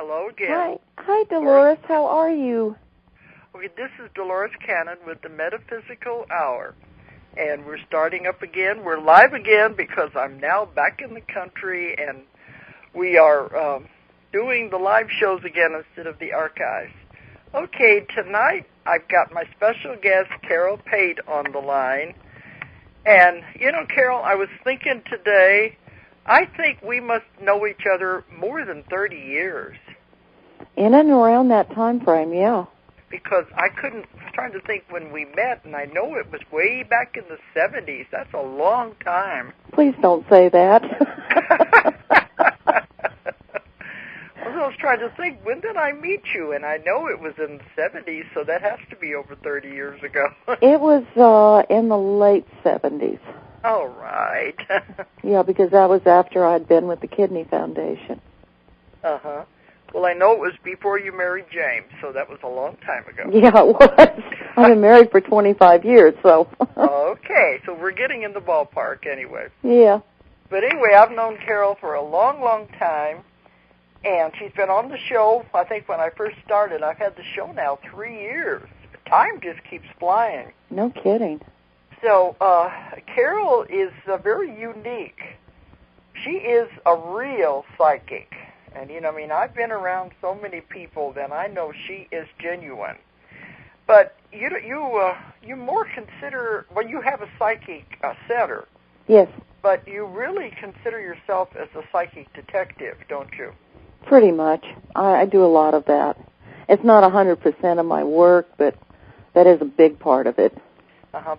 Hello again. Hi, Dolores. How are you? Okay, this is Dolores Cannon with the Metaphysical Hour, and we're starting up again. We're live again because I'm now back in the country, and we are doing the live shows again instead of the archives. Okay, tonight I've got my special guest, Carol Pate, on the line. And, you know, Carol, I was thinking today, I think we must know each other more than 30 years. In and around that time frame, yeah. Because I was trying to think when we met, and I know it was way back in the 70s. That's a long time. Please don't say that. Well, I was trying to think, when did I meet you? And I know it was in the 70s, so that has to be over 30 years ago. It was in the late 70s. All right. Yeah, because that was after I'd been with the Kidney Foundation. Uh-huh. Well, I know it was before you married James, so that was a long time ago. Yeah, it was. I've been married for 25 years, so. Okay, so we're getting in the ballpark anyway. Yeah. But anyway, I've known Carol for a long, long time, and she's been on the show, I think when I first started. I've had the show now 3 years. Time just keeps flying. No kidding. So, Carol is very unique. She is a real psychic. And, you know, I mean, I've been around so many people that I know she is genuine. But you more consider, well, you have a psychic center. Yes. But you really consider yourself as a psychic detective, don't you? Pretty much. I do a lot of that. It's not 100% of my work, but that is a big part of it.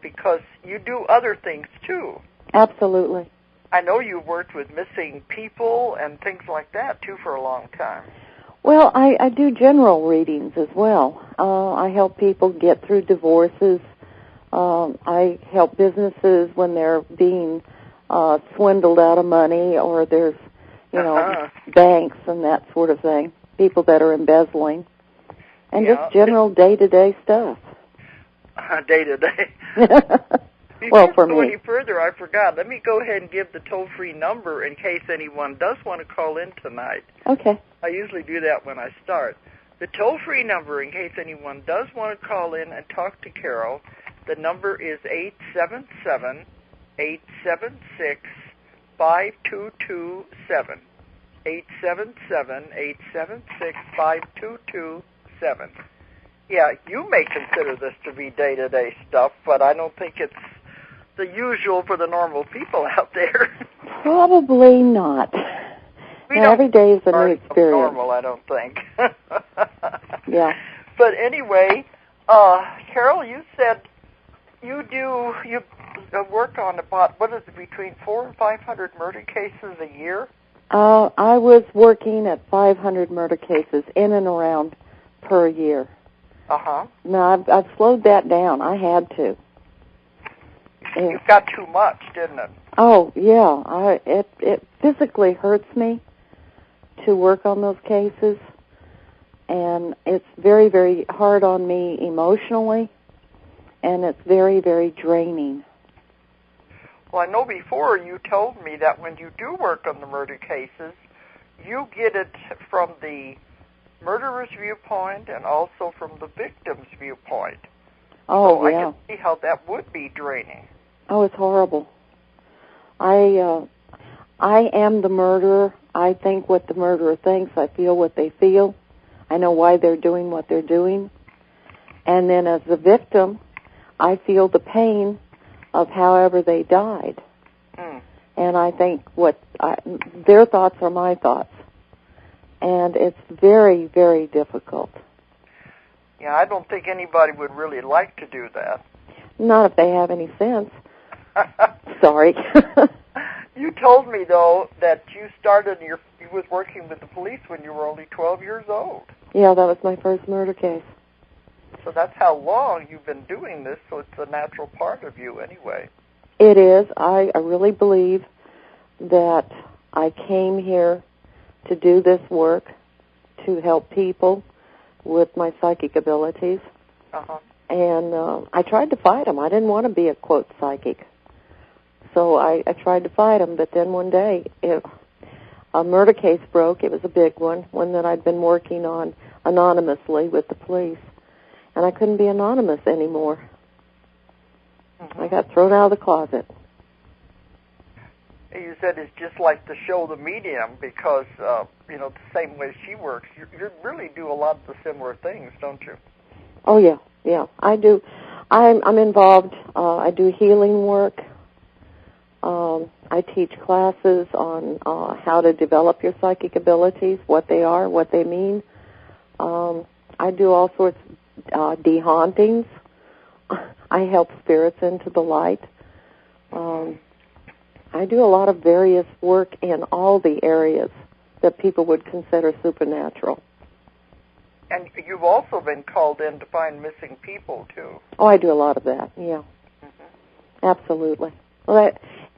Because you do other things, too. Absolutely. I know you've worked with missing people and things like that, too, for a long time. Well, I do general readings as well. I help people get through divorces. I help businesses when they're being swindled out of money, or there's, banks and that sort of thing, people that are embezzling, and just general day-to-day stuff. Day-to-day. Well, for Before we go me. any further, I forgot. Let me go ahead and give the toll-free number in case anyone does want to call in tonight. Okay. I usually do that when I start. The toll-free number, in case anyone does want to call in and talk to Carol, the number is 877-876-5227. 877-876-5227. Yeah, you may consider this to be day-to-day stuff, but I don't think it's the usual for the normal people out there. Probably not. Every day is a new experience. Normal, I don't think. Yeah. But anyway, Carol, you said you work on about, what is it, between 400 and 500 murder cases a year? I was working at 500 murder cases in and around per year. Uh-huh. No, I've slowed that down. I had to. You've got too much, didn't it? Oh, yeah. It physically hurts me to work on those cases, and it's very, very hard on me emotionally, and it's very, very draining. Well, I know before you told me that when you do work on the murder cases, you get it from the murderer's viewpoint and also from the victim's viewpoint. Oh, so yeah. I can see how that would be draining. Oh, it's horrible. I am the murderer. I think what the murderer thinks. I feel what they feel. I know why they're doing what they're doing. And then as the victim, I feel the pain of however they died. Mm. And I think their thoughts are my thoughts. And it's very, very difficult. Yeah, I don't think anybody would really like to do that. Not if they have any sense. Sorry. You told me, though, that you was working with the police when you were only 12 years old. Yeah, that was my first murder case. So that's how long you've been doing this, so it's a natural part of you anyway. It is. I really believe that I came here to do this work, to help people with my psychic abilities. Uh-huh. And I tried to fight them. I didn't want to be a, quote, psychic. So I tried to fight them, but then one day a murder case broke. It was a big one that I'd been working on anonymously with the police. And I couldn't be anonymous anymore. I got thrown out of the closet. You said it's just like the show The Medium because, the same way she works, you really do a lot of the similar things, don't you? Oh, yeah, I do. I'm involved. I do healing work. I teach classes on how to develop your psychic abilities, what they are, what they mean. I do all sorts of de-hauntings. I help spirits into the light. I do a lot of various work in all the areas that people would consider supernatural. And you've also been called in to find missing people, too. Oh, I do a lot of that, yeah. Absolutely. Well,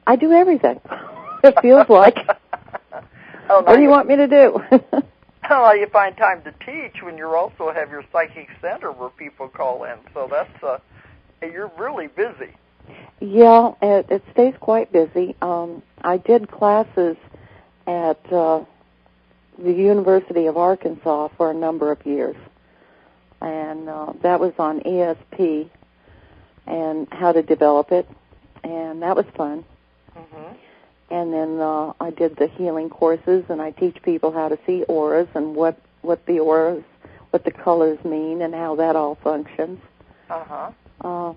I do everything, it feels like. What do you want me to do? Well, you find time to teach when you also have your psychic center where people call in. So that's, you're really busy. Yeah, it stays quite busy. I did classes at the University of Arkansas for a number of years, and that was on ESP and how to develop it, and that was fun. And then I did the healing courses, and I teach people how to see auras and what the auras, what the colors mean, and how that all functions.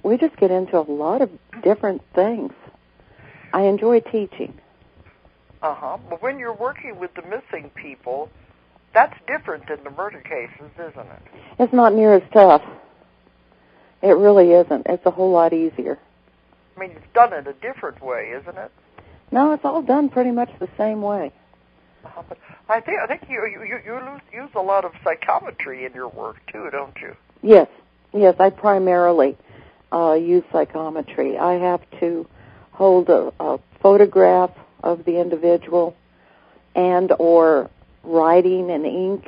We just get into a lot of different things. I enjoy teaching. But when you're working with the missing people, that's different than the murder cases, isn't it? It's not near as tough. It really isn't. It's a whole lot easier. I mean, it's done in a different way, isn't it? No, it's all done pretty much the same way. But I think you use a lot of psychometry in your work, too, don't you? Yes, I primarily use psychometry. I have to hold a photograph of the individual and or writing in ink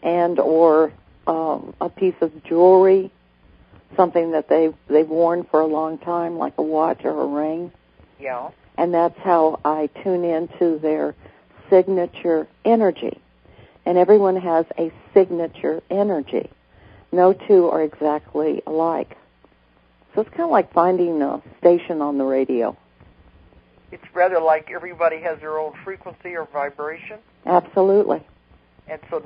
and or a piece of jewelry, something that they've worn for a long time, like a watch or a ring. Yeah. And that's how I tune into their signature energy. And everyone has a signature energy. No two are exactly alike. So it's kind of like finding a station on the radio. It's rather like everybody has their own frequency or vibration? Absolutely. And so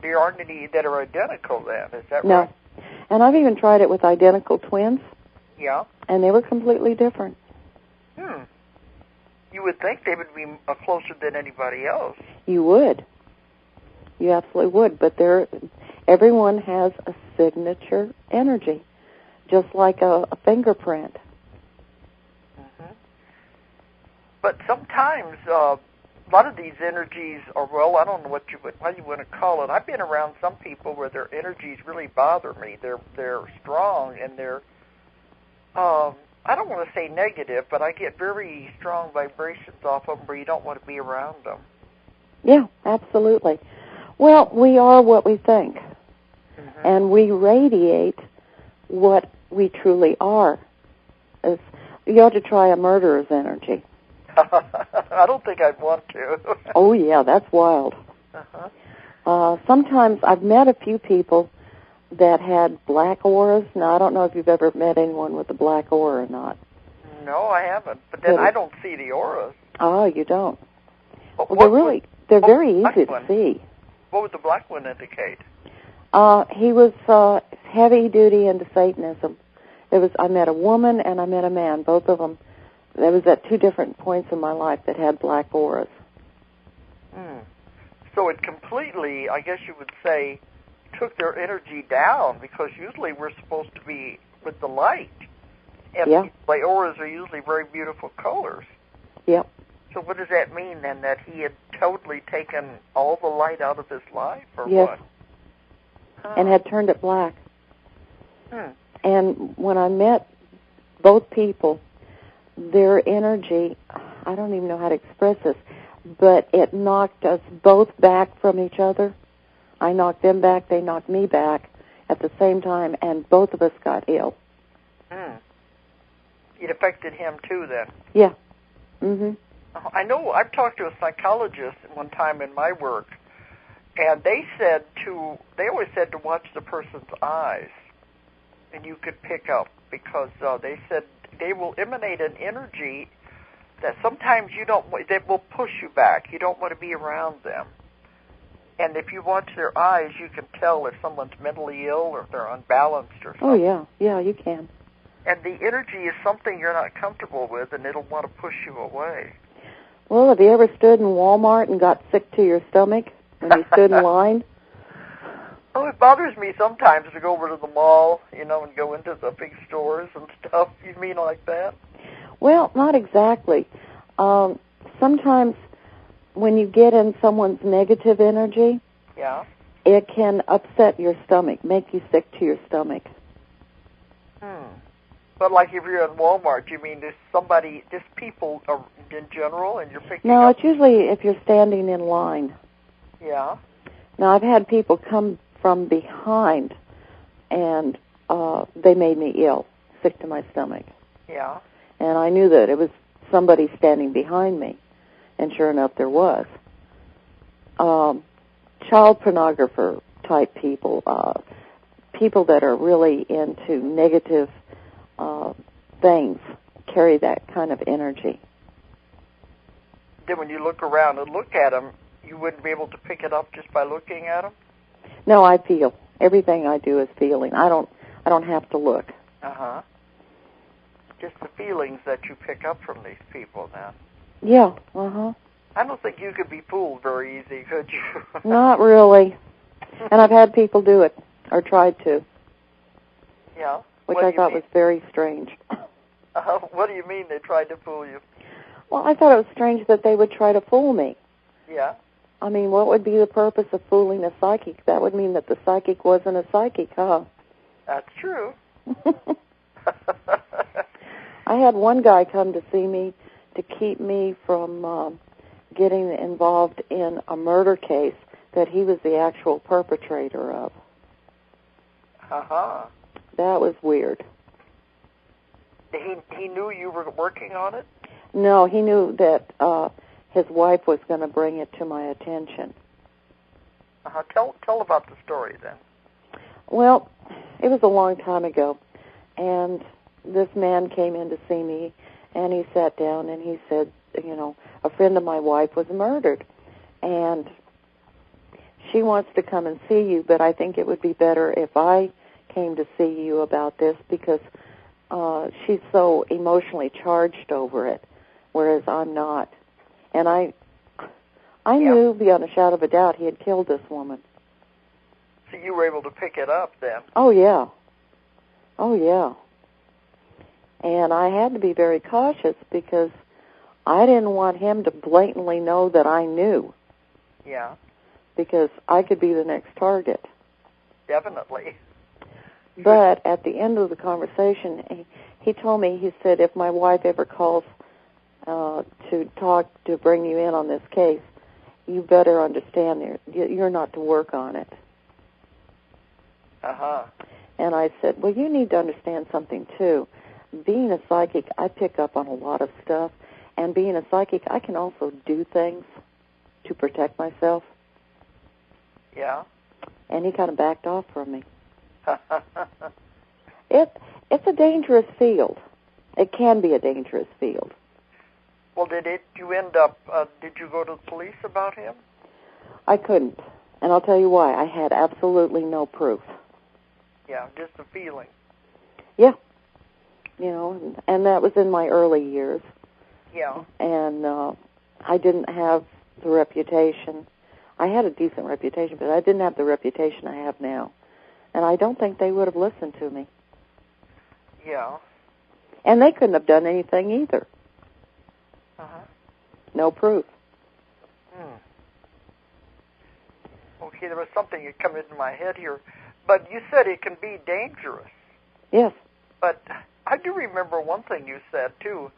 there aren't any that are identical then, is that right? No. And I've even tried it with identical twins. Yeah. And they were completely different. You would think they would be closer than anybody else. You would. You absolutely would. But everyone has a signature energy, just like a fingerprint. But sometimes a lot of these energies are, I don't know what you want to call it. I've been around some people where their energies really bother me. They're strong and they're I don't want to say negative, but I get very strong vibrations off of them where you don't want to be around them. Yeah, absolutely. Well, we are what we think, and we radiate what we truly are. You ought to try a murderer's energy. I don't think I'd want to. Oh, yeah, that's wild. Sometimes I've met a few people that had black auras. Now, I don't know if you've ever met anyone with a black aura or not. No, I haven't. But then I don't see the auras. Oh, you don't. Well, they're very easy to see. What would the black one indicate? He was heavy duty into Satanism. I met a woman and I met a man, both of them. There was at two different points in my life that had black auras. So it completely, I guess you would say, took their energy down, because usually we're supposed to be with the light. And the auras are usually very beautiful colors. Yep. So what does that mean then, that he had totally taken all the light out of his life, or what? And had turned it black. And when I met both people, their energy, I don't even know how to express this, but it knocked us both back from each other. I knocked them back, they knocked me back at the same time, and both of us got ill. It affected him too then? Yeah. I know I've talked to a psychologist one time in my work, and they always said to watch the person's eyes, and you could pick up, because they said they will emanate an energy that sometimes that will push you back. You don't want to be around them. And if you watch their eyes, you can tell if someone's mentally ill or if they're unbalanced or something. Oh, yeah, you can. And the energy is something you're not comfortable with, and it'll want to push you away. Well, have you ever stood in Walmart and got sick to your stomach when you stood in line? Oh, it bothers me sometimes to go over to the mall, and go into the big stores and stuff. You mean like that? Well, not exactly. Sometimes when you get in someone's negative energy, yeah, it can upset your stomach, make you sick to your stomach. But like if you're in Walmart, you mean there's people in general, and you're picking No, up? it's usually if you're standing in line. Yeah. Now, I've had people come from behind, and they made me ill, sick to my stomach. Yeah. And I knew that it was somebody standing behind me, and sure enough, there was. Child pornographer type people, people that are really into negative things, carry that kind of energy. Then when you look around and look at them, you wouldn't be able to pick it up just by looking at them? No, I feel. Everything I do is feeling. I don't have to look. Uh-huh. Just the feelings that you pick up from these people now. Yeah, uh-huh. I don't think you could be fooled very easy, could you? Not really. And I've had people do it, or tried to. Yeah. Which I thought was very strange. What do you mean they tried to fool you? Well, I thought it was strange that they would try to fool me. Yeah. I mean, what would be the purpose of fooling a psychic? That would mean that the psychic wasn't a psychic, huh? That's true. I had one guy come to see me to keep me from getting involved in a murder case that he was the actual perpetrator of. Uh-huh. That was weird. He knew you were working on it? No, he knew that his wife was going to bring it to my attention. Uh-huh. Tell about the story then. Well, it was a long time ago, and this man came in to see me, and he sat down and he said, a friend of my wife was murdered, and she wants to come and see you, but I think it would be better if I came to see you about this because she's so emotionally charged over it, whereas I'm not. And I knew beyond a shadow of a doubt he had killed this woman. So you were able to pick it up then? Oh, yeah. Oh, yeah. And I had to be very cautious because I didn't want him to blatantly know that I knew. Yeah. Because I could be the next target. Definitely. But at the end of the conversation, he told me, he said, if my wife ever calls to bring you in on this case, you better understand you're not to work on it. Uh-huh. And I said, well, you need to understand something, too. Being a psychic, I pick up on a lot of stuff. And being a psychic, I can also do things to protect myself. Yeah. And he kind of backed off from me. It's a dangerous field. It can be a dangerous field. Well, did you go to the police about him? I couldn't. And I'll tell you why. I had absolutely no proof. Yeah, just a feeling. Yeah. And that was in my early years. Yeah. And I didn't have the reputation. I had a decent reputation, but I didn't have the reputation I have now. And I don't think they would have listened to me. Yeah. And they couldn't have done anything either. Uh-huh. No proof. Okay, there was something that came into my head here. But you said it can be dangerous. Yes. But I do remember one thing you said, too.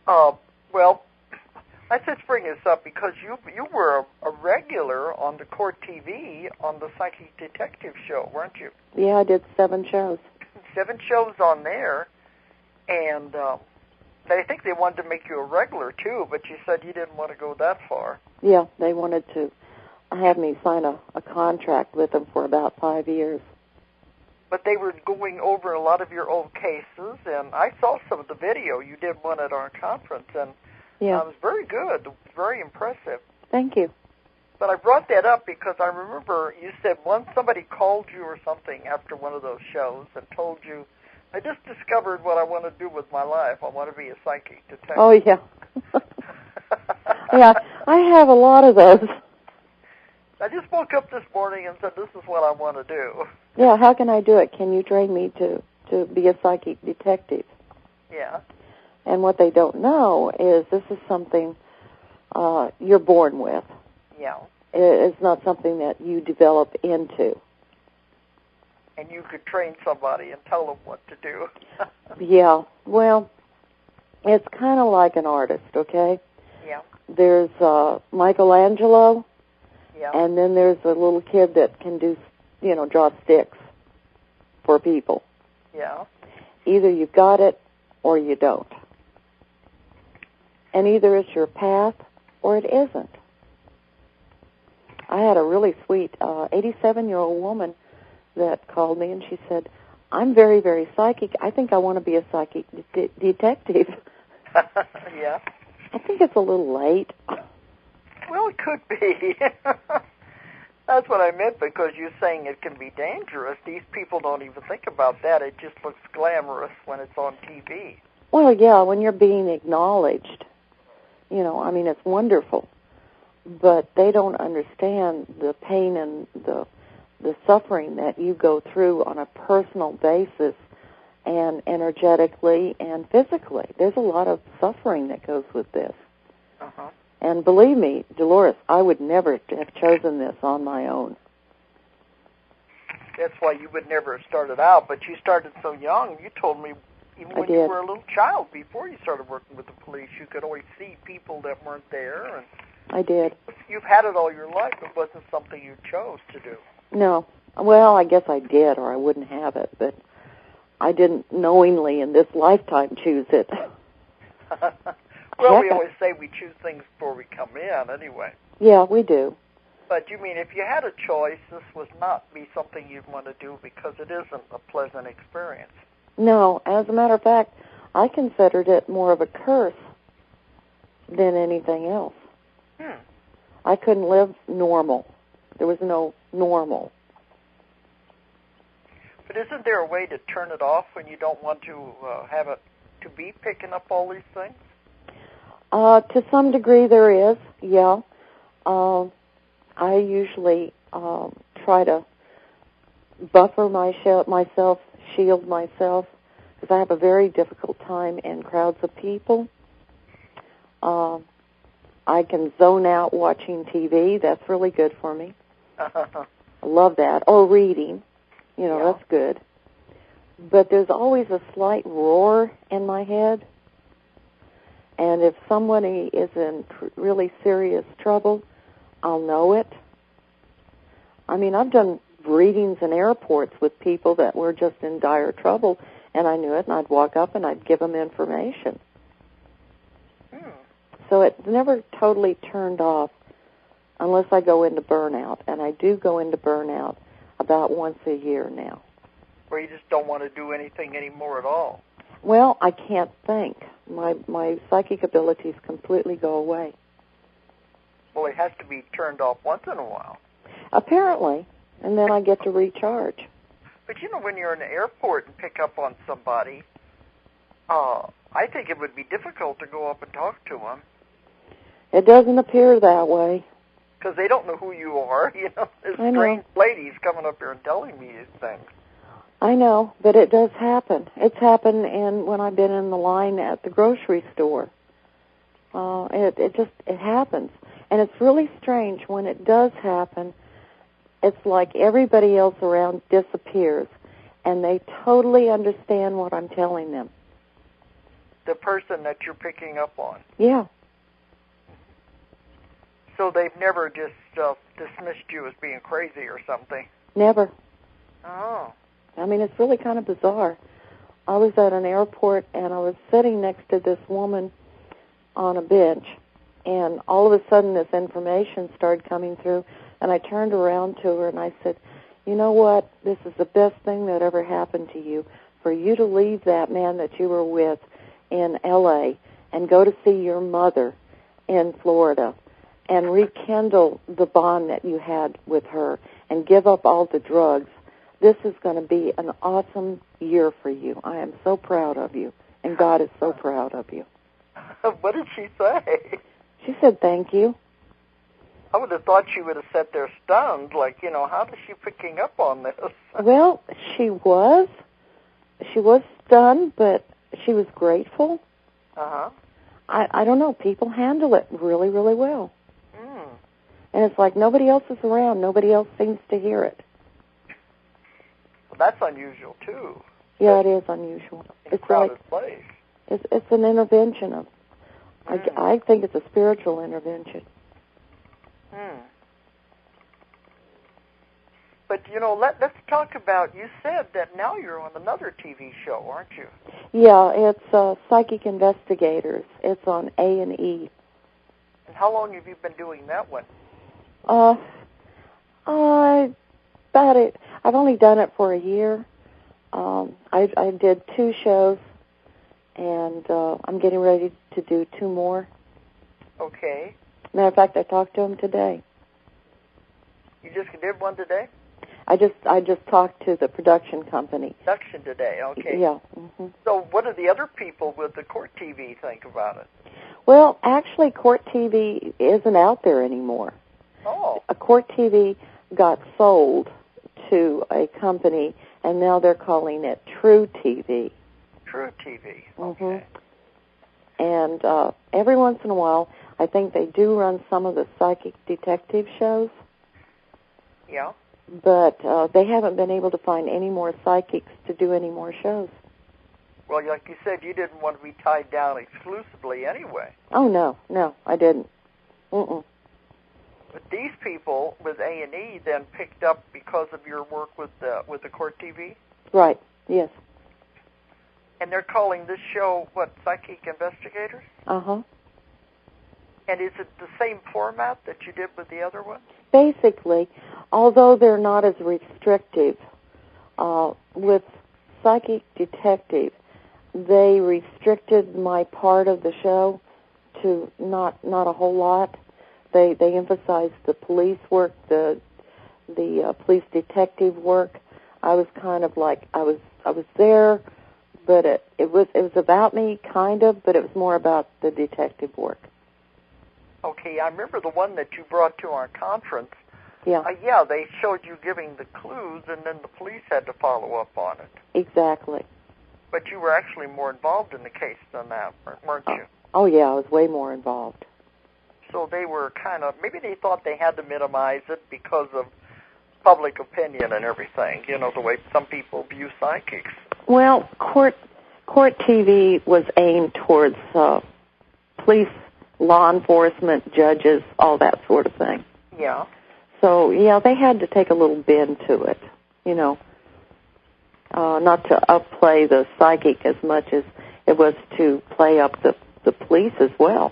Well, I just bring this up because you were a regular on the Court TV on the Psychic Detective show, weren't you? Yeah, I did 7 shows. 7 shows on there, and I think they wanted to make you a regular, too, but you said you didn't want to go that far. Yeah, they wanted to have me sign a contract with them for about 5 years. But they were going over a lot of your old cases, and I saw some of the video. You did one at our conference, and it was very good. It was very impressive. Thank you. But I brought that up because I remember you said once somebody called you or something after one of those shows and told you, I just discovered what I want to do with my life. I want to be a psychic detective. Oh, yeah. Yeah, I have a lot of those. I just woke up this morning and said, this is what I want to do. Yeah, how can I do it? Can you train me to be a psychic detective? Yeah. And what they don't know is this is something you're born with. Yeah. It's not something that you develop into. And you could train somebody and tell them what to do. Yeah. Well, it's kind of like an artist, okay? Yeah. There's Michelangelo, yeah. And then there's a little kid that can do, draw sticks for people. Yeah. Either you've got it or you don't. And either it's your path or it isn't. I had a really sweet 87-year-old woman that called me, and she said, I'm very, very psychic. I think I want to be a psychic detective. Yeah. I think it's a little late. Well, it could be. That's what I meant, because you're saying it can be dangerous. These people don't even think about that. It just looks glamorous when it's on TV. Well, yeah, when you're being acknowledged, it's wonderful. But they don't understand the pain and the suffering that you go through on a personal basis and energetically and physically. There's a lot of suffering that goes with this. Uh-huh. And believe me, Dolores, I would never have chosen this on my own. That's why you would never have started out, but you started so young. You told me even when you were a little child, before you started working with the police, you could always see people that weren't there. And I did. You've had it all your life. It wasn't something you chose to do. No. Well, I guess I did, or I wouldn't have it, but I didn't knowingly in this lifetime choose it. Well, we always say we choose things before we come in, anyway. Yeah, we do. But you mean if you had a choice, this would not be something you'd want to do because it isn't a pleasant experience. No, as a matter of fact, I considered it more of a curse than anything else. I couldn't live normal. There was no normal. But isn't there a way to turn it off when you don't want to have it to be picking up all these things? To some degree there is, yeah. I usually try to buffer myself, shield myself, because I have a very difficult time in crowds of people. I can zone out watching TV. That's really good for me. I love that. Or reading. That's good. But there's always a slight roar in my head. And if somebody is in really serious trouble, I'll know it. I mean, I've done readings in airports with people that were just in dire trouble, and I knew it, and I'd walk up and I'd give them information. So it's never totally turned off unless I go into burnout, and I do go into burnout about once a year now. Where you just don't want to do anything anymore at all. Well, I can't think. My psychic abilities completely go away. Well, it has to be turned off once in a while. Apparently, and then I get to recharge. But when you're in an airport and pick up on somebody, I think it would be difficult to go up and talk to them. It doesn't appear that way. Because they don't know who you are. This strange lady's coming up here and telling me these things. I know, but it does happen. It's happened when I've been in the line at the grocery store. It happens. And it's really strange. When it does happen, it's like everybody else around disappears, and they totally understand what I'm telling them. The person that you're picking up on. Yeah. So they've never just dismissed you as being crazy or something? Never. Oh. I mean, it's really kind of bizarre. I was at an airport, and I was sitting next to this woman on a bench, and all of a sudden this information started coming through, and I turned around to her, and I said, you know what? This is the best thing that ever happened to you, for you to leave that man that you were with in L.A. and go to see your mother in Florida and rekindle the bond that you had with her and give up all the drugs. This is going to be an awesome year for you. I am so proud of you, and God is so proud of you. What did she say? She said, thank you. I would have thought she would have sat there stunned, like, how is she picking up on this? Well, she was. She was stunned, but she was grateful. Uh-huh. I don't know. People handle it really, really well. Mm. And it's like nobody else is around. Nobody else seems to hear it. Well, that's unusual, too. Yeah, it is unusual. It's a crowded place. It's an intervention of. I think it's a spiritual intervention. Hmm. But, let's talk about, you said that now you're on another TV show, aren't you? Yeah, it's Psychic Investigators. It's on A&E. And how long have you been doing that one? About it. I've only done it for a year. I did 2 shows, and I'm getting ready to do 2 more. Okay. Matter of fact, I talked to him today. You just did one today? I just talked to the production company. Production today, okay. Yeah. Mm-hmm. So what do the other people with the Court TV think about it? Well, actually, Court TV isn't out there anymore. Oh. A Court TV got sold to a company, and now they're calling it True TV. True TV, Mm-hmm. okay. And every once in a while, I think they do run some of the psychic detective shows. Yeah. But they haven't been able to find any more psychics to do any more shows. Well, like you said, you didn't want to be tied down exclusively anyway. Oh, no, I didn't. Mm-mm. But these people with A&E then picked up because of your work with the Court TV? Right, yes. And they're calling this show, what, Psychic Investigators? Uh-huh. And is it the same format that you did with the other one? Basically, although they're not as restrictive, with Psychic Detective, they restricted my part of the show to not a whole lot. They emphasized the police work, the police detective work. I was kind of like I was there, but it was about me kind of, but it was more about the detective work. Okay, I remember the one that you brought to our conference. Yeah. They showed you giving the clues, and then the police had to follow up on it. Exactly. But you were actually more involved in the case than that, weren't you? Oh, yeah, I was way more involved. So they were maybe they thought they had to minimize it because of public opinion and everything, the way some people view psychics. Well, court TV was aimed towards police, law enforcement, judges, all that sort of thing. Yeah. So, yeah, they had to take a little bend to it, not to upplay the psychic as much as it was to play up the police as well,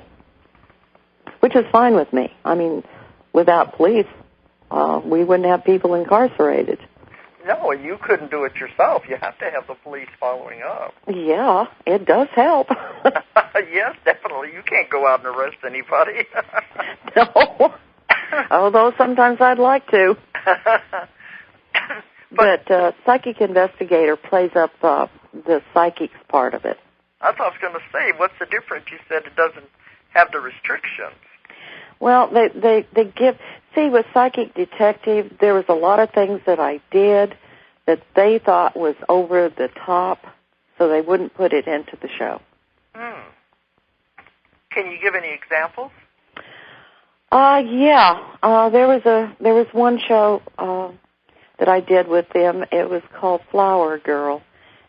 which is fine with me. I mean, without police, we wouldn't have people incarcerated. No, and you couldn't do it yourself. You have to have the police following up. Yeah, it does help. Yes, definitely. You can't go out and arrest anybody. No. Although sometimes I'd like to. But Psychic Investigator plays up the psychics part of it. That's what I was going to say. What's the difference? You said it doesn't have the restrictions. Well, they give... See, with Psychic Detective, there was a lot of things that I did that they thought was over the top, so they wouldn't put it into the show. Can you give any examples? Yeah. There was one show that I did with them. It was called Flower Girl,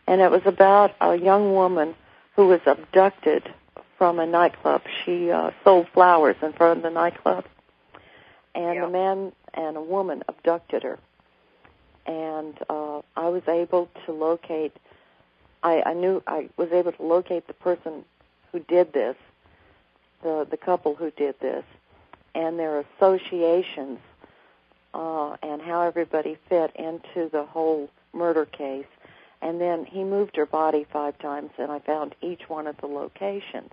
and it was about a young woman who was abducted from a nightclub. She sold flowers in front of the nightclub, and a man and a woman abducted her. And I was able to locate I knew I was able to locate the person who did this, the couple who did this, and their associations, and how everybody fit into the whole murder case. And then he moved her body 5 times, and I found each one of the locations.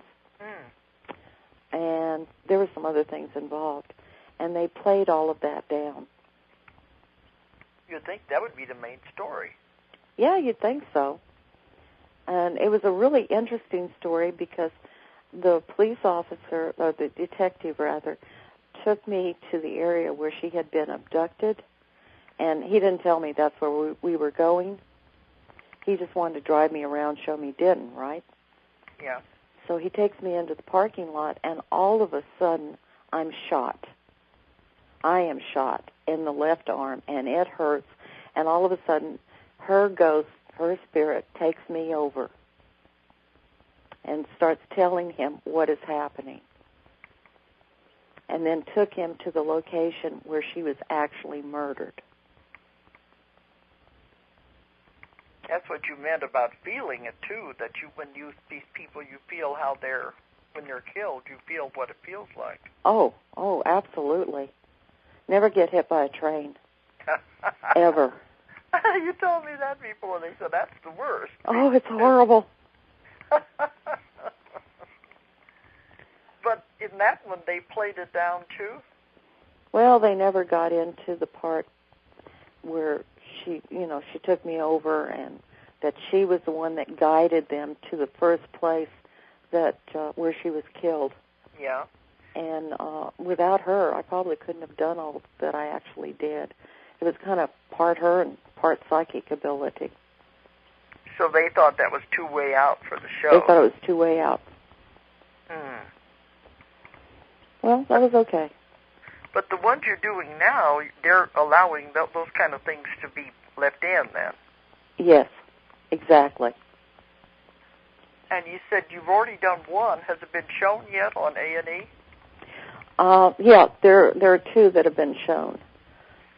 And there were some other things involved. And they played all of that down. You'd think that would be the main story. Yeah, you'd think so. And it was a really interesting story because the police officer, or the detective rather, took me to the area where she had been abducted. And he didn't tell me that's where we were going. He just wanted to drive me around, show me Denton, right? Yeah. So he takes me into the parking lot, and all of a sudden, I'm shot. I am shot in the left arm, and it hurts. And all of a sudden, her ghost, her spirit, takes me over and starts telling him what is happening. And then took him to the location where she was actually murdered. That's what you meant about feeling it too. That these people, you feel how when they're killed, you feel what it feels like. Oh, absolutely. Never get hit by a train. Ever. You told me that before. They said that's the worst. Oh, it's horrible. But in that one, they played it down too? Well, they never got into the part where she took me over, and that she was the one that guided them to the first place that where she was killed. Yeah. And without her, I probably couldn't have done all that I actually did. It was kind of part her and part psychic ability. So they thought that was two-way out for the show. They thought it was two-way out. Well, that was okay. But the ones you're doing now, they're allowing those kind of things to be left in then. Yes, exactly. And you said you've already done one. Has it been shown yet on A&E? Yeah, there are 2 that have been shown.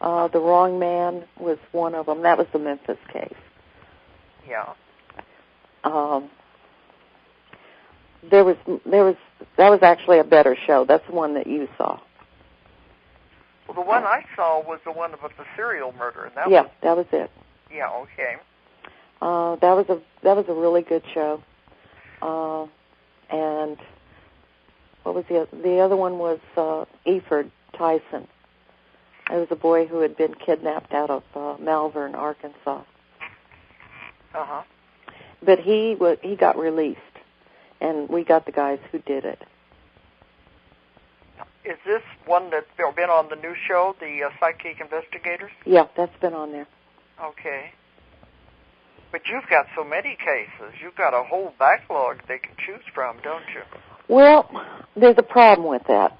The Wrong Man was one of them. That was the Memphis case. Yeah. That was actually a better show. That's the one that you saw. Well, the one I saw was the one about the serial murder. And that was it. Yeah, okay. That was a really good show. And what was the other one was Eford Tyson. It was a boy who had been kidnapped out of Malvern, Arkansas. Uh-huh. But he got released, and we got the guys who did it. Is this one that's been on the new show, the Psychic Investigators? Yeah, that's been on there. Okay. But you've got so many cases. You've got a whole backlog they can choose from, don't you? Well, there's a problem with that.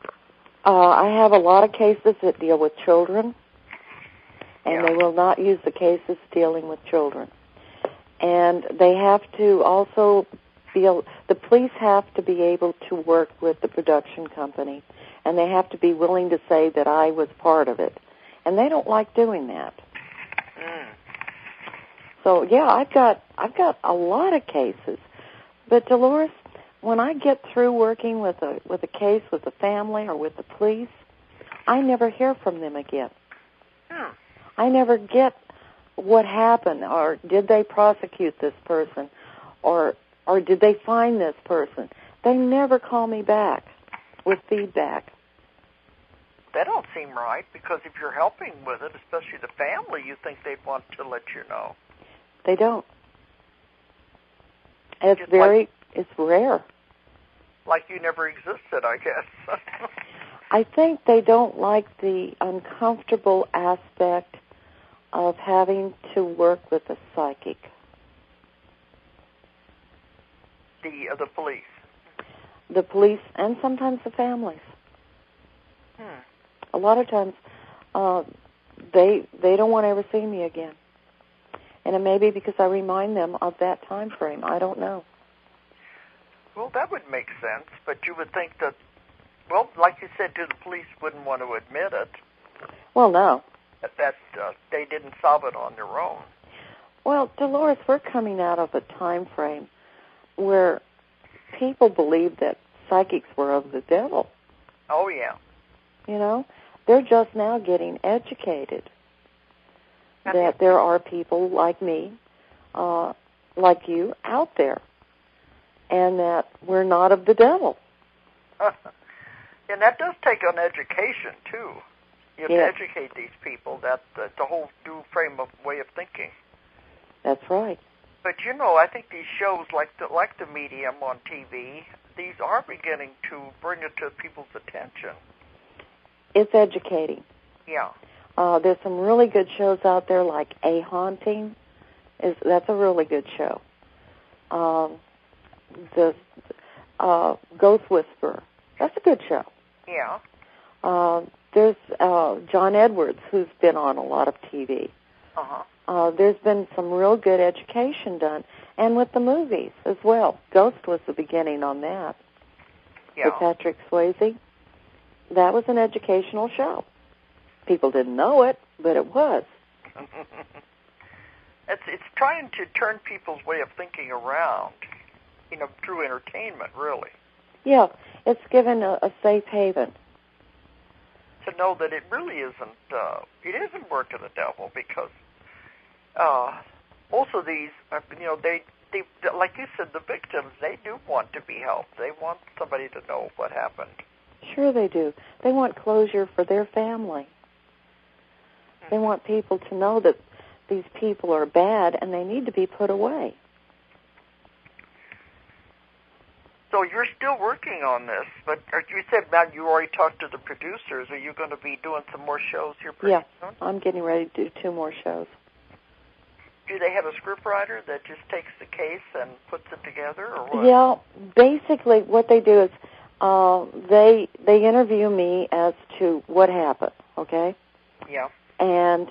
I have a lot of cases that deal with children, and they will not use the cases dealing with children. And they have to also the police have to be able to work with the production company, and they have to be willing to say that I was part of it. And they don't like doing that. So yeah, I've got a lot of cases. But Dolores, when I get through working with a case with a family or with the police, I never hear from them again. I never get what happened, or did they prosecute this person, or did they find this person. They never call me back with feedback. That don't seem right, because if you're helping with it, especially the family, you think they'd want to let you know. They don't. It's rare. Like you never existed, I guess. I think they don't like the uncomfortable aspect of having to work with a psychic. The police. The police, and sometimes the families. A lot of times, they don't want to ever see me again. And it may be because I remind them of that time frame. I don't know. Well, that would make sense, but you would think that, well, like you said, the police wouldn't want to admit it. Well, no. That they didn't solve it on their own. Well, Dolores, we're coming out of a time frame where people believed that psychics were of the devil. Oh, yeah. You know? They're just now getting educated that there are people like me, like you, out there, and that we're not of the devil. And that does take an education, too. You have to educate these people that the whole new frame of way of thinking. That's right. But, you know, I think these shows like the Medium on TV, these are beginning to bring it to people's attention. It's educating. Yeah. There's some really good shows out there like A Haunting. That's a really good show. The Ghost Whisperer. That's a good show. Yeah. There's John Edwards, who's been on a lot of TV. Uh-huh. There's been some real good education done, and with the movies as well. Ghost was the beginning on that. Yeah. With Patrick Swayze. That was an educational show. People didn't know it, but it was. It's trying to turn people's way of thinking around, you know, through entertainment, really. Yeah, it's given a safe haven. To know that it really isn't work of the devil, because also these, you know, they like you said, the victims, they do want to be helped. They want somebody to know what happened. Sure they do. They want closure for their family. They want people to know that these people are bad and they need to be put away. So you're still working on this, but you said that you already talked to the producers. Are you going to be doing some more shows here pretty soon? I'm getting ready to do 2 more shows. Do they have a scriptwriter that just takes the case and puts it together, or what? Yeah, basically what they do is they interview me as to what happened, okay? Yeah. And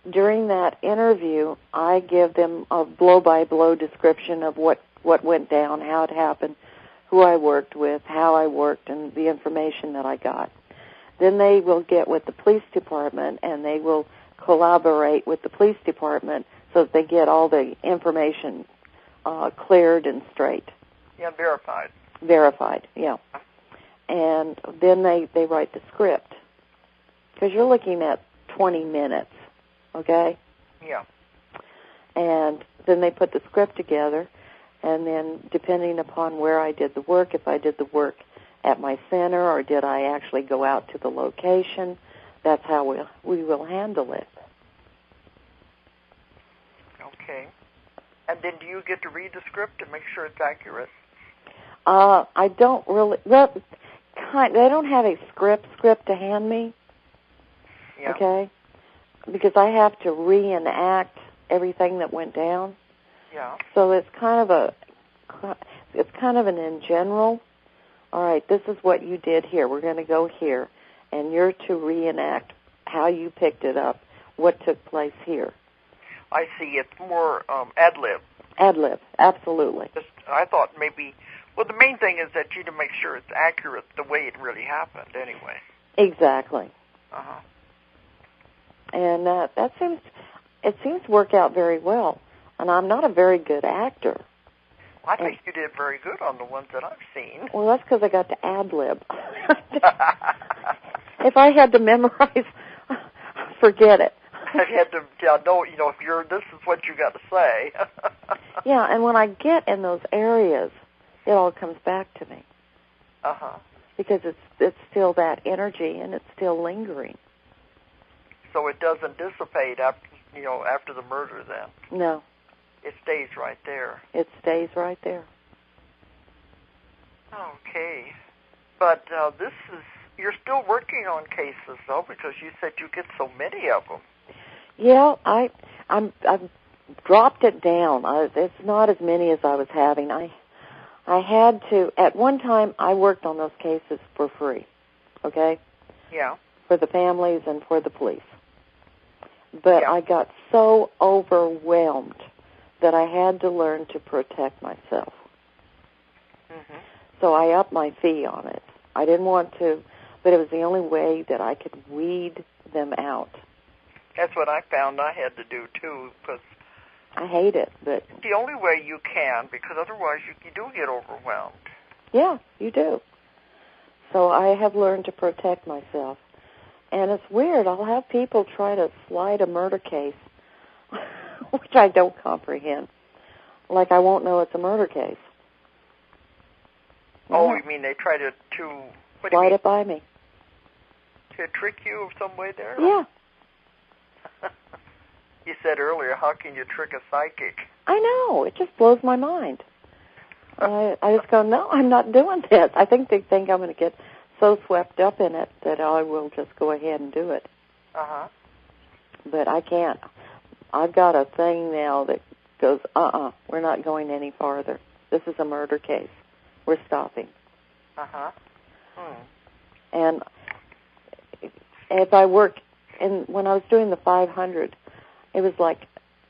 during that interview, I give them a blow-by-blow description of what went down, how it happened, who I worked with, how I worked, and the information that I got. Then they will get with the police department, and they will collaborate with the police department so that they get all the information cleared and straight. Yeah, verified. Verified, yeah. And then they write the script. Because you're looking at 20 minutes, okay? Yeah. And then they put the script together, and then depending upon where I did the work, if I did the work at my center or did I actually go out to the location, that's how we will handle it. Okay. And then do you get to read the script to make sure it's accurate? I don't really, well, they don't have a script to hand me, okay? Because I have to reenact everything that went down. Yeah. So it's kind of an in general. All right, this is what you did here. We're going to go here, and you're to reenact how you picked it up, what took place here. I see. It's more ad-lib. Ad-lib, absolutely. I thought maybe, well, the main thing is that you to make sure it's accurate the way it really happened anyway. Exactly. Uh-huh. And it seems to work out very well. And I'm not a very good actor. I think you did very good on the ones that I've seen. Well, that's because I got to ad-lib. If I had to memorize, forget it. I had to know, if this is what you got to say. Yeah, and when I get in those areas, it all comes back to me. Uh-huh. Because it's still that energy, and it's still lingering. So it doesn't dissipate after the murder then? No. It stays right there. It stays right there. Okay. But you're still working on cases, though, because you said you get so many of them. Yeah, I've dropped it down. It's not as many as I was having. I had to, at one time, I worked on those cases for free, okay? Yeah. For the families and for the police. But I got so overwhelmed that I had to learn to protect myself. Mm-hmm. So I upped my fee on it. I didn't want to, but it was the only way that I could weed them out. That's what I found I had to do, too, because I hate it, but the only way you can, because otherwise you do get overwhelmed. yeah, you do. So I have learned to protect myself. And it's weird. I'll have people try to slide a murder case, which I don't comprehend. Like I won't know it's a murder case. Oh, you mean they try to what do you slide mean? it by me. To trick you some way there? Yeah. You said earlier, how can you trick a psychic? I know. It just blows my mind. I just go, no, I'm not doing this. I think they think I'm going to get so swept up in it that I will just go ahead and do it. Uh-huh. But I can't. I've got a thing now that goes, we're not going any farther. This is a murder case. We're stopping. Uh-huh. And if I work, and when I was doing the 500, it was like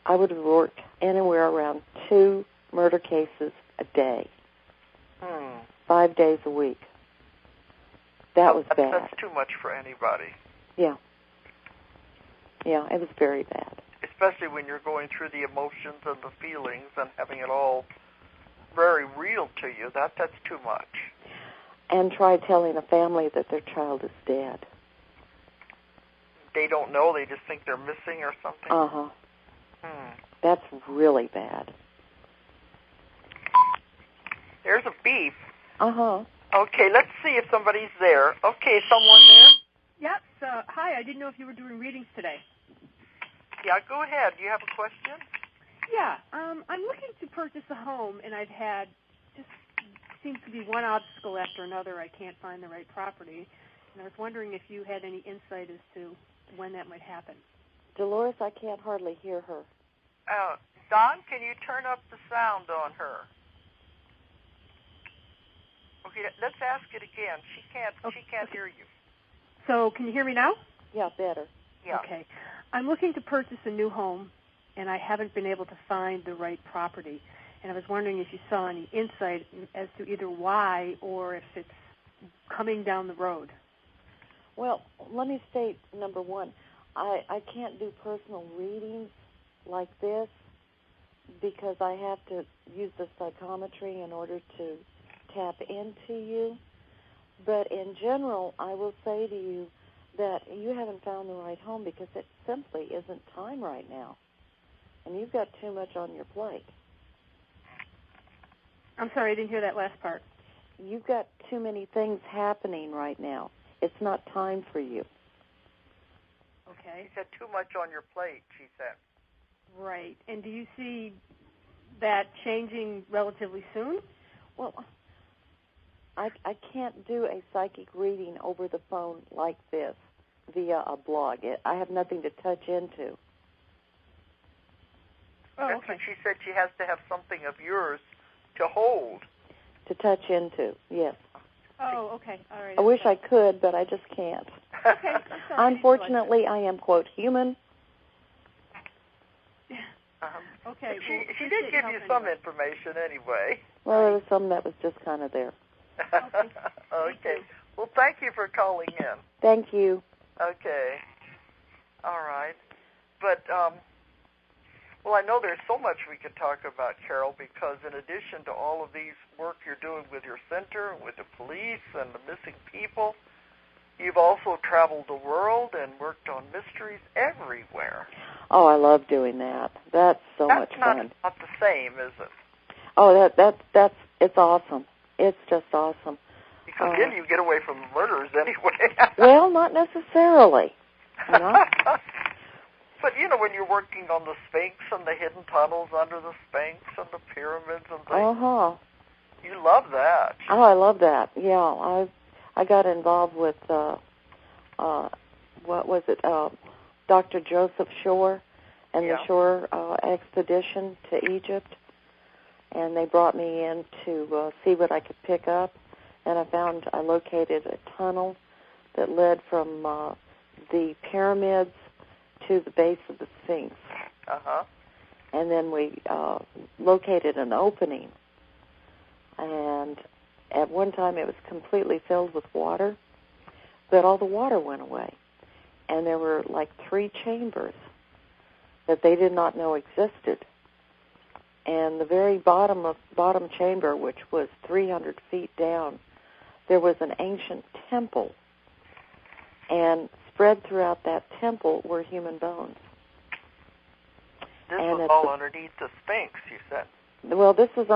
I would have worked anywhere around 2 murder cases a day, 5 days a week. That was bad. That's too much for anybody. Yeah. Yeah, it was very bad. Especially when you're going through the emotions and the feelings and having it all very real to you. That's too much. And try telling a family that their child is dead. They don't know. They just think they're missing or something. Uh-huh. That's really bad. There's a beep. Uh-huh. Okay, let's see if somebody's there. Okay, someone there? Yep. Hi, I didn't know if you were doing readings today. Yeah, go ahead. Do you have a question? Yeah. I'm looking to purchase a home, and I've had just seems to be one obstacle after another. I can't find the right property. And I was wondering if you had any insight as to when that might happen. Dolores, I can't hardly hear her. Don, can you turn up the sound on her? Okay, let's ask it again. She can't hear you. So can you hear me now? Yeah, better. Yeah. Okay. I'm looking to purchase a new home, and I haven't been able to find the right property. And I was wondering if you saw any insight as to either why or if it's coming down the road. Well, let me state, number one, I can't do personal readings like this because I have to use the psychometry in order to tap into you. But in general, I will say to you that you haven't found the right home because it simply isn't time right now. And you've got too much on your plate. I'm sorry, I didn't hear that last part. You've got too many things happening right now. It's not time for you. Okay. She said too much on your plate, she said. Right. And do you see that changing relatively soon? Well, I can't do a psychic reading over the phone like this via a blog. I have nothing to touch into. Oh, That's okay. what she said. She has to have something of yours to hold. To touch into, yes. Oh, okay. All right. I wish I could, but I just can't. Okay. Unfortunately, I am, quote, human. Okay. She did give you some information anyway. Well, there was some that was just kind of there. Okay. Well, thank you for calling in. Thank you. Okay. All right. But, well, I know there's so much we could talk about, Carol, because in addition to all of these work you're doing with your center, with the police and the missing people, you've also traveled the world and worked on mysteries everywhere. Oh, I love doing that. That's so much fun. That's not the same, is it? Oh, it's awesome. It's just awesome. Because then you get away from the murders anyway. Well, not necessarily. You know? But, when you're working on the Sphinx and the hidden tunnels under the Sphinx and the pyramids and things, you love that. Oh, I love that. Yeah, I got involved with, what was it, Dr. Joseph Shore and the Shore expedition to Egypt. And they brought me in to see what I could pick up. And I located a tunnel that led from the pyramids to the base of the Sphinx. And then we located an opening. And at one time it was completely filled with water, but all the water went away. And there were like 3 chambers that they did not know existed. and the very bottom chamber, which was 300 feet down, there was an ancient temple, and spread throughout that temple were human bones. This was all underneath the Sphinx, you said? Well, this was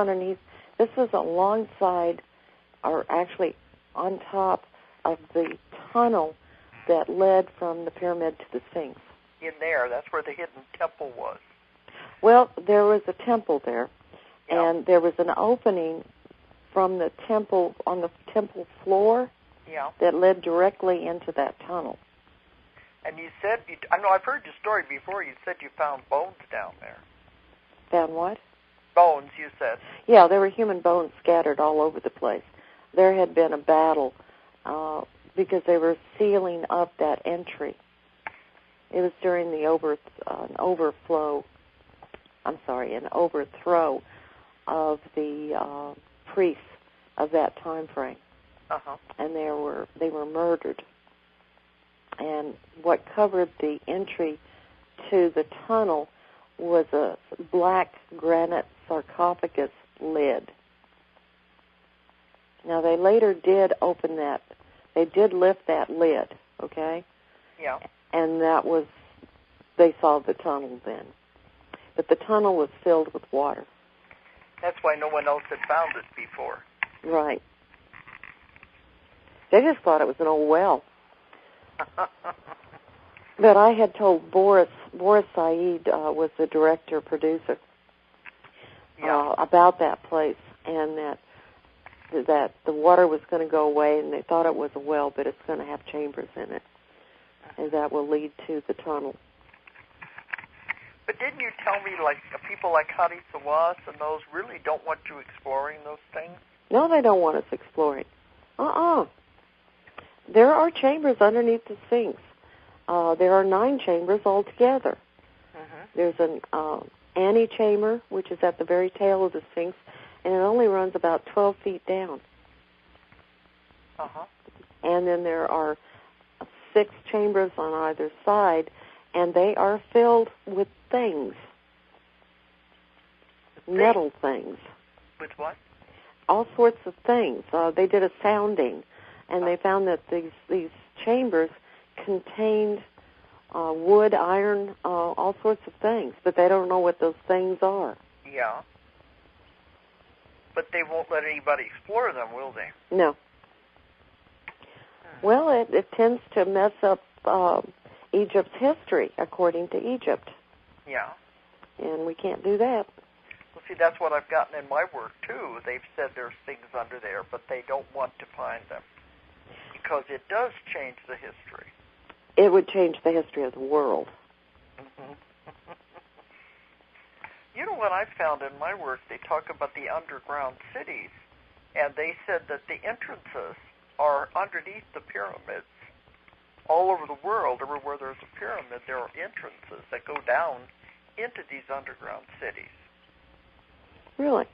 alongside, or actually on top of the tunnel that led from the pyramid to the Sphinx. In there, that's where the hidden temple was. Well, there was a temple there, Yeah. and there was an opening from the temple, on the temple floor, Yeah. that led directly into that tunnel. And you said, I know I've heard your story before, you said you found bones down there. Found what? Bones, you said. Yeah, there were human bones scattered all over the place. There had been a battle because they were sealing up that entry. It was during the overthrow of the priests of that time frame. Uh-huh. And they were murdered. And what covered the entry to the tunnel was a black granite sarcophagus lid. Now, they later did open that. They did lift that lid, okay? Yeah. And they saw the tunnel then. But the tunnel was filled with water. That's why no one else had found it before. Right. They just thought it was an old well. But I had told Boris Said was the director-producer about that place, and that the water was going to go away, and they thought it was a well, but it's going to have chambers in it, and that will lead to the tunnel. But didn't you tell me, like, people like Hadi Sawas and those really don't want you exploring those things? No, they don't want us exploring. There are chambers underneath the Sphinx. There are 9 chambers altogether. Mm-hmm. There's an antechamber, which is at the very tail of the Sphinx, and it only runs about 12 feet down. Uh-huh. And then there are 6 chambers on either side, and they are filled with things. Metal things. With what? All sorts of things. They did a sounding, and they found that these chambers contained wood, iron, all sorts of things, but they don't know what those things are. Yeah. But they won't let anybody explore them, will they? No. Well, it tends to mess up Egypt's history, according to Egypt. Yeah. And we can't do that. Well, see, that's what I've gotten in my work, too. They've said there's things under there, but they don't want to find them because it does change the history. It would change the history of the world. Mm-hmm. You know what I found in my work? They talk about the underground cities, and they said that the entrances are underneath the pyramids. All over the world, everywhere there's a pyramid, there are entrances that go down into these underground cities. Really?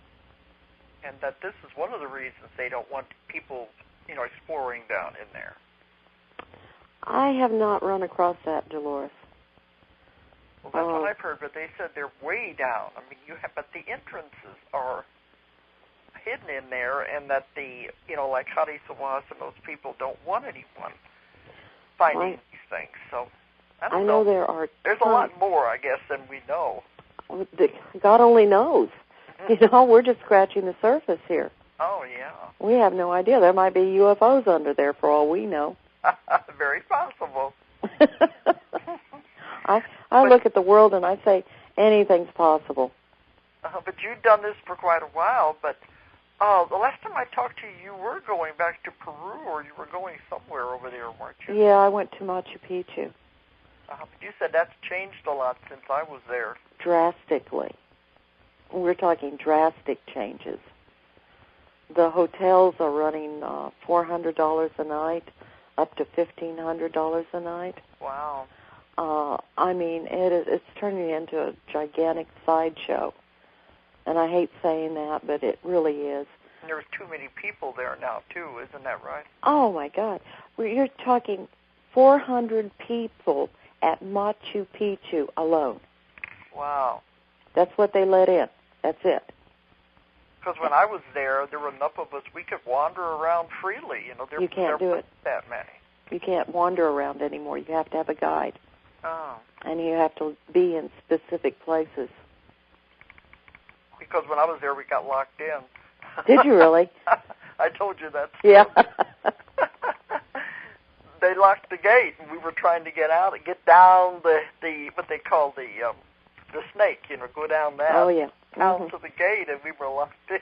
And that this is one of the reasons they don't want people, exploring down in there. I have not run across that, Dolores. Well, that's what I've heard, but they said they're way down. I mean, but the entrances are hidden in there, and that like Hadi Sawas and those people don't want anyone finding these things. So I don't know. There's a lot more, I guess, than we know. God only knows. We're just scratching the surface here. Oh, yeah. We have no idea. There might be UFOs under there for all we know. Very possible. I look at the world and I say anything's possible. But you've done this for quite a while, but the last time I talked to you, you were going back to Peru, or you were going somewhere over there, weren't you? Yeah, I went to Machu Picchu. But you said that's changed a lot since I was there. Drastically. We're talking drastic changes. The hotels are running $400 a night, up to $1,500 a night. Wow. I mean, it's turning into a gigantic sideshow. And I hate saying that, but it really is. And there's too many people there now, too, isn't that right? Oh, my God. You're talking 400 people at Machu Picchu alone. Wow. That's what they let in. That's it. Because when I was there were enough of us, we could wander around freely. You can't do it. That many. You can't wander around anymore. You have to have a guide. Oh. And you have to be in specific places. Because when I was there, we got locked in. Did you really? I told you that. Yeah. They locked the gate, and we were trying to get out and get down the what they call the snake. Go down that. Oh yeah. Down to the gate, and we were locked in.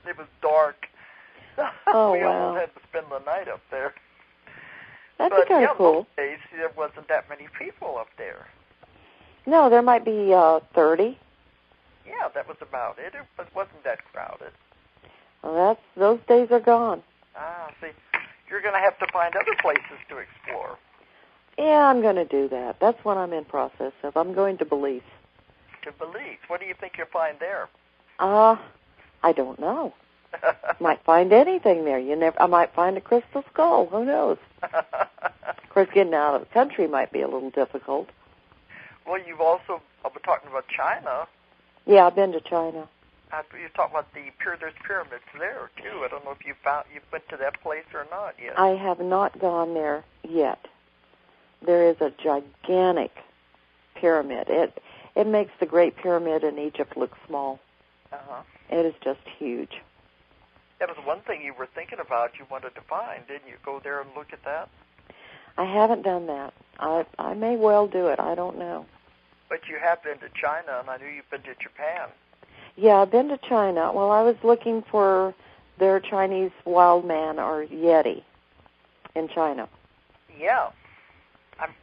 It was dark. Oh we wow. almost had to spend the night up there. That'd But be kind of cool. those days there wasn't that many people up there. No, there might be 30. Yeah, that was about it. It wasn't that crowded. Well, those days are gone. See, you're going to have to find other places to explore. Yeah, I'm going to do that. That's what I'm in process of. I'm going to Belize. To Belize. What do you think you'll find there? I don't know. Might find anything there. I might find a crystal skull. Who knows? Of course, getting out of the country might be a little difficult. Well, you've also been talking about China. Yeah, I've been to China. You talked about there's pyramids there too. I don't know if you went to that place or not yet. I have not gone there yet. There is a gigantic pyramid. It makes the Great Pyramid in Egypt look small. Uh-huh. It is just huge. That was one thing you were thinking about. You wanted to find, didn't you? Go there and look at that. I haven't done that. I may well do it. I don't know. But you have been to China, and I knew you've been to Japan. Yeah, I've been to China. Well, I was looking for their Chinese wild man, or Yeti, in China. Yeah.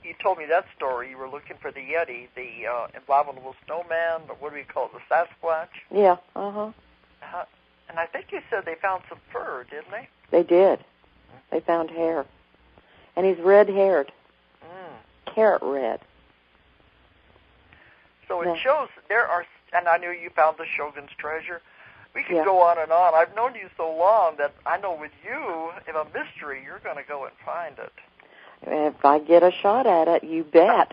You told me that story. You were looking for the Yeti, the abominable snowman, or what do we call it, the Sasquatch? Yeah, uh-huh. And I think you said they found some fur, didn't they? They did. They found hair. And he's red-haired. Carrot red. So it shows there are, and I knew you found the Shogun's treasure. We could Yeah. go on and on. I've known you so long that I know with you, if a mystery, you're going to go and find it. If I get a shot at it, you bet.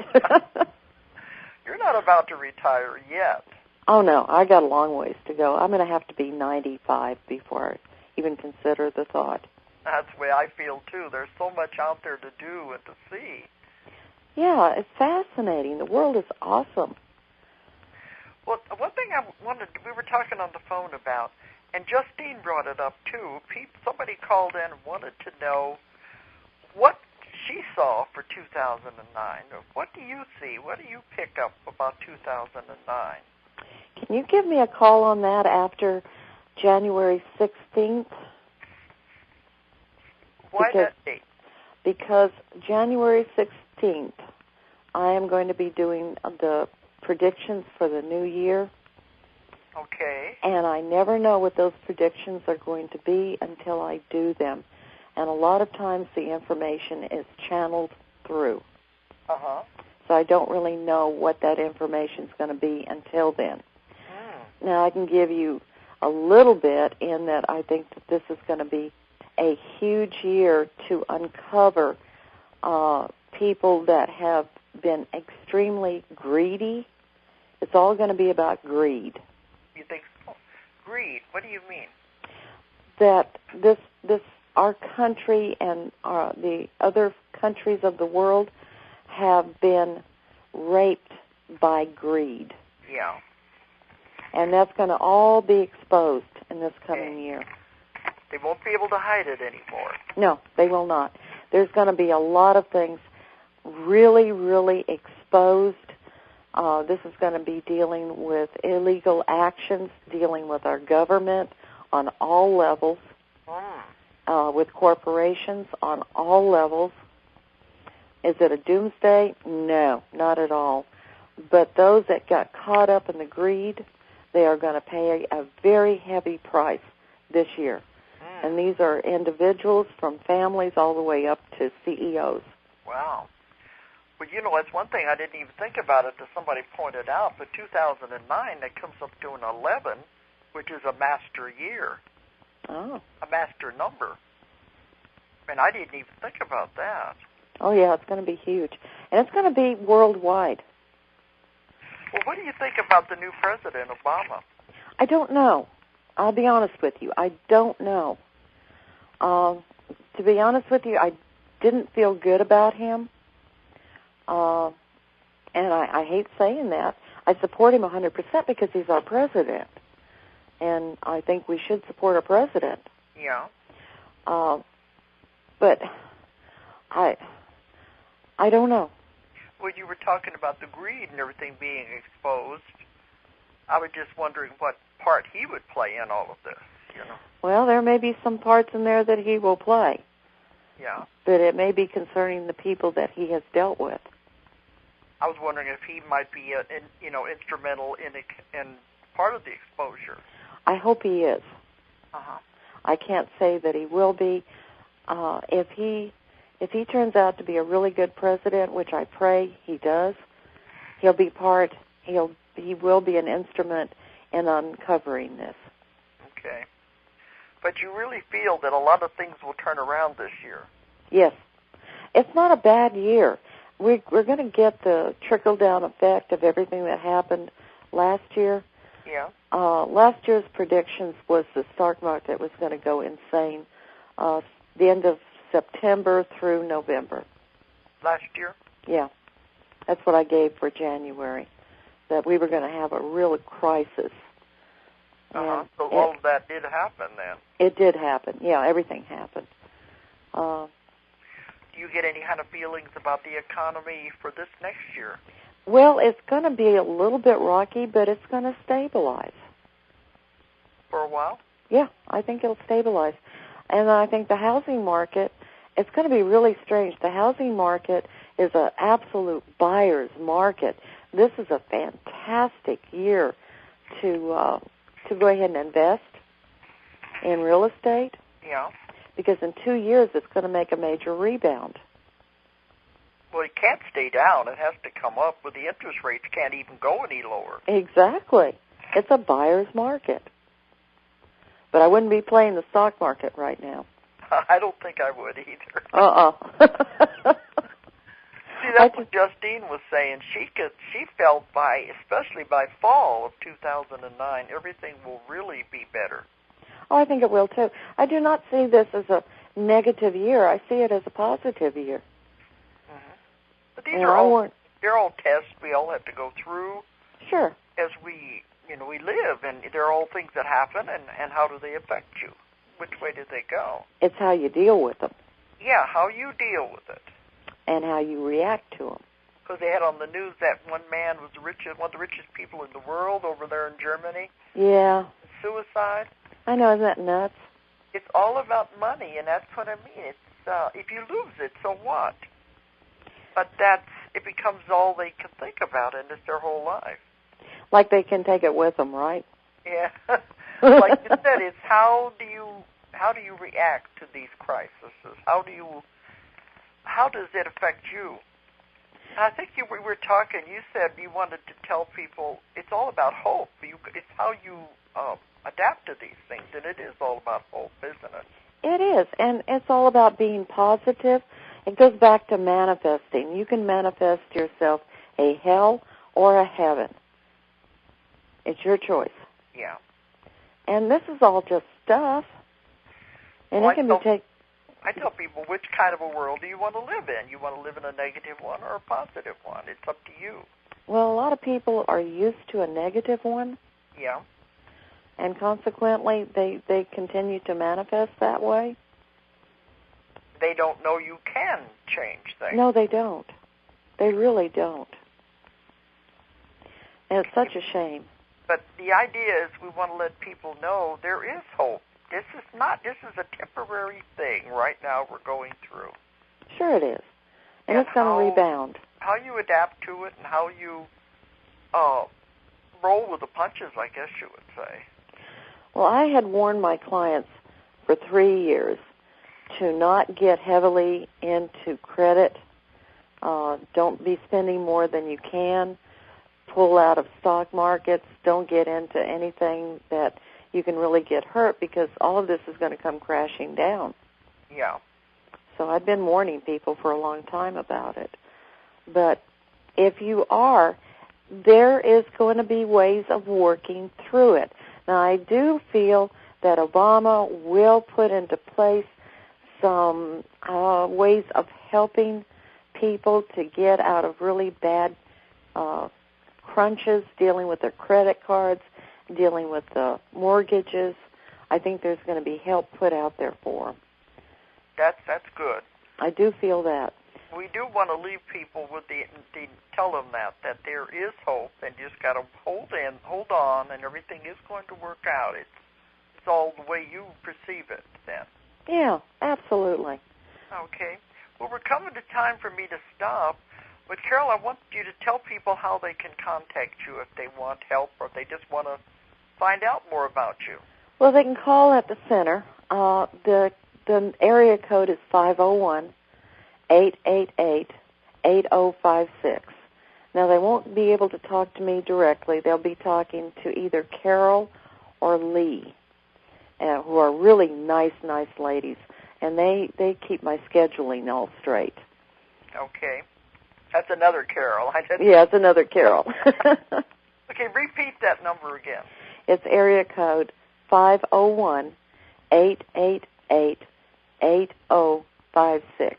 You're not about to retire yet. Oh, no, I got a long ways to go. I'm going to have to be 95 before I even consider the thought. That's the way I feel, too. There's so much out there to do and to see. Yeah, it's fascinating. The world is awesome. Well, one thing we were talking on the phone about, and Justine brought it up, too. Somebody called in and wanted to know what she saw for 2009. What do you see? What do you pick up about 2009? Can you give me a call on that after January 16th? Why that date? Because January 16th, I am going to be doing the predictions for the new year. Okay. And I never know what those predictions are going to be until I do them. And a lot of times the information is channeled through. Uh-huh. So I don't really know what that information is going to be until then. Now, I can give you a little bit in that I think that this is going to be a huge year to uncover people that have been extremely greedy. It's all going to be about greed. You think so? Greed? What do you mean? That our country and the other countries of the world have been raped by greed. Yeah. And that's going to all be exposed in this coming year. They won't be able to hide it anymore. No, they will not. There's going to be a lot of things really, really exposed. This is going to be dealing with illegal actions, dealing with our government on all levels, with corporations on all levels. Is it a doomsday? No, not at all. But those that got caught up in the greed, they are going to pay a very heavy price this year. And these are individuals from families all the way up to CEOs. Wow. Well, that's one thing I didn't even think about it until somebody pointed out. But 2009, that comes up to an 11, which is a master year. Oh. A master number. And I didn't even think about that. Oh, yeah, it's going to be huge. And it's going to be worldwide. Well, what do you think about the new president, Obama? I don't know. I'll be honest with you. I don't know. To be honest with you, I didn't feel good about him. And I hate saying that. I support him 100% because he's our president. And I think we should support our president. Yeah. But I don't know. Well, you were talking about the greed and everything being exposed. I was just wondering what part he would play in all of this, you know. Well, there may be some parts in there that he will play. Yeah. But it may be concerning the people that he has dealt with. I was wondering if he might be, instrumental in part of the exposure. I hope he is. Uh-huh. I can't say that he will be. If he turns out to be a really good president, which I pray he does, he will be an instrument in uncovering this. Okay. But you really feel that a lot of things will turn around this year. Yes. It's not a bad year. We're going to get the trickle-down effect of everything that happened last year. Yeah. Last year's predictions was the stock market was going to go insane the end of September through November. Last year? Yeah. That's what I gave for January, that we were going to have a real crisis. Uh-huh. So all of that did happen then? It did happen. Yeah, everything happened. Do you get any kind of feelings about the economy for this next year? Well, it's going to be a little bit rocky, but it's going to stabilize. For a while? Yeah, I think it'll stabilize. And I think the housing market, it's going to be really strange. The housing market is an absolute buyer's market. This is a fantastic year to go ahead and invest in real estate. Yeah. Because in 2 years, it's going to make a major rebound. Well, it can't stay down. It has to come up. But the interest rates can't even go any lower. Exactly. It's a buyer's market. But I wouldn't be playing the stock market right now. I don't think I would either. See, that's what Justine was saying. She felt especially by fall of 2009, everything will really be better. Oh, I think it will too. I do not see this as a negative year. I see it as a positive year. Mm-hmm. But they're all tests we all have to go through. Sure. As we live, and they're all things that happen, and how do they affect you? Which way do they go? It's how you deal with them. Yeah, how you deal with it. And how you react to them. Because they had on the news that one man was one of the richest people in the world over there in Germany. Yeah. Suicide. I know, isn't that nuts? It's all about money, and that's what I mean. It's if you lose it, so what? But it becomes all they can think about, and it's their whole life. Like they can take it with them, right? Yeah. Like you said, it's how do you react to these crises? How does it affect you? And I think we were talking. You said you wanted to tell people it's all about hope. It's how you adapt to these things, and it is all about hope, isn't it? It is, and it's all about being positive. It goes back to manifesting. You can manifest yourself a hell or a heaven. It's your choice. Yeah. And this is all just stuff. And it can be taken. I tell people, which kind of a world do you want to live in? You want to live in a negative one or a positive one? It's up to you. Well, a lot of people are used to a negative one. Yeah. And consequently, they continue to manifest that way. They don't know you can change things. No, they don't. They really don't. And it's such a shame. But the idea is we want to let people know there is hope. This is a temporary thing right now we're going through. Sure it is. And it's going to rebound. How you adapt to it and how you roll with the punches, I guess you would say. Well, I had warned my clients for 3 years to not get heavily into credit. Don't be spending more than you can. Pull out of stock markets. Don't get into anything that you can really get hurt, because all of this is going to come crashing down. Yeah. So I've been warning people for a long time about it. But if you are, there is going to be ways of working through it. Now, I do feel that Obama will put into place some ways of helping people to get out of really bad crunches, dealing with their credit cards, dealing with the mortgages. I think there's going to be help put out there for them. That's good. I do feel that. We do want to leave people with tell them that there is hope, and you just got to hold on, and everything is going to work out. It's all the way you perceive it then. Yeah, absolutely. Okay. Well, we're coming to time for me to stop, but Carol, I want you to tell people how they can contact you if they want help or if they just want to find out more about you. Well, they can call at the center. The area code is 501-888-8056. Now, they won't be able to talk to me directly. They'll be talking to either Carol or Lee, who are really nice ladies, and they keep my scheduling all straight. Okay. That's another Carol. Yeah, it's another Carol. Okay, repeat that number again. It's area code 501-888-8056.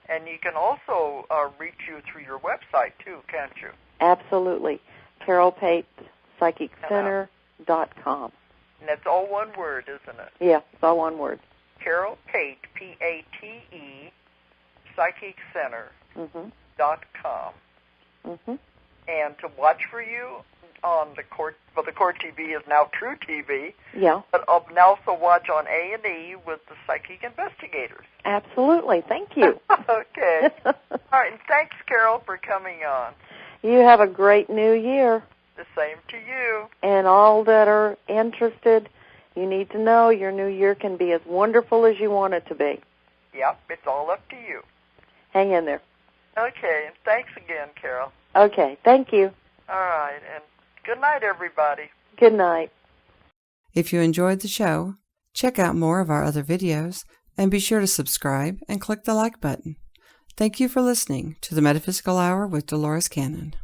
And you can also reach you through your website, too, can't you? Absolutely. CarolPatePsychicCenter.com. And that's all one word, isn't it? Yeah, it's all one word. Carol Pate, P-A-T-E, PsychicCenter.com. Mm-hmm. And to watch for you on the Court, well, the Court TV is now True TV. Yeah. But I'll now also watch on A&E with the Psychic Investigators. Absolutely. Thank you. Okay. All right, and thanks, Carol, for coming on. You have a great new year. The same to you. And all that are interested, you need to know your new year can be as wonderful as you want it to be. Yep, it's all up to you. Hang in there. Okay, and thanks again, Carol. Okay, thank you. All right, and good night, everybody. Good night. If you enjoyed the show, check out more of our other videos and be sure to subscribe and click the like button. Thank you for listening to the Metaphysical Hour with Dolores Cannon.